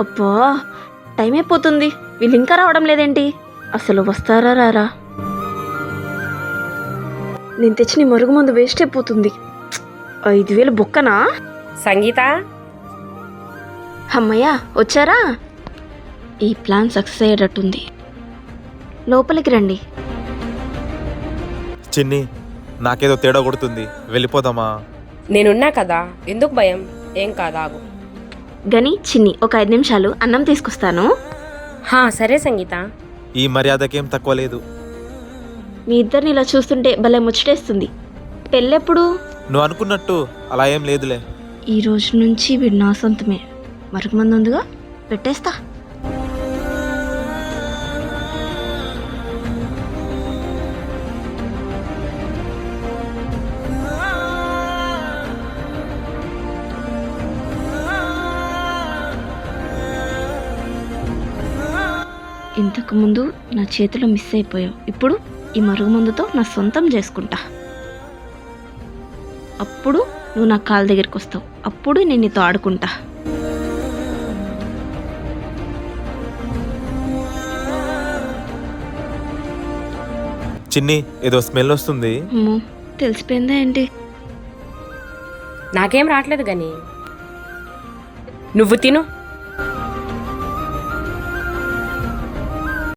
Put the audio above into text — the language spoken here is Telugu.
అబ్బా, టైం అయిపోతుంది. వీళ్ళు ఇంకా రావడం లేదేంటి? అసలు వస్తారా రారా? నేను తెచ్చిన మరుగు మందు వేస్ట్ అయిపోతుంది. 5,000 బొక్కనా? సంగీత, అమ్మయ్యా వచ్చారా? ఈ ప్లాన్ సక్సెస్ అయ్యేటట్టుంది. లోపలికి రండి. చిన్ని, నాకేదో తేడా కొడుతుంది, వెళ్ళిపోదామా? నేనున్నా కదా, ఎందుకు భయం? ఏం కాదాగు. గని చిన్ని, ఒక 5 నిమిషాలు అన్నం తీసుకొస్తాను. సరే సంగీత. ఈ మర్యాదకేం తక్కువ లేదు. మీ ఇద్దరిని ఇలా చూస్తుంటే భలే ముచ్చటేస్తుంది. పెళ్ళెప్పుడు? నువ్వు అనుకున్నట్టు అలా ఏం లేదులే. ఈ రోజు నుంచి వీడు నా సొంతమే. మరుగుమంది ఉందిగా, పెట్టేస్తా. ఇంతకు ముందు నా చేతిలో మిస్ అయిపోయావు. ఇప్పుడు ఈ మరుగుమందుతో నా సొంతం చేసుకుంటా. అప్పుడు నువ్వు నా కాళ్ళ దగ్గరికి వస్తావు. అప్పుడు నేను నీతో ఆడుకుంటా. చిన్ని, ఏదో స్మెల్ వస్తుంది. అమ్మో, తెలిసిపోయిందా ఏంటి? నాకేం రావట్లేదు గని, నువ్వు తిను.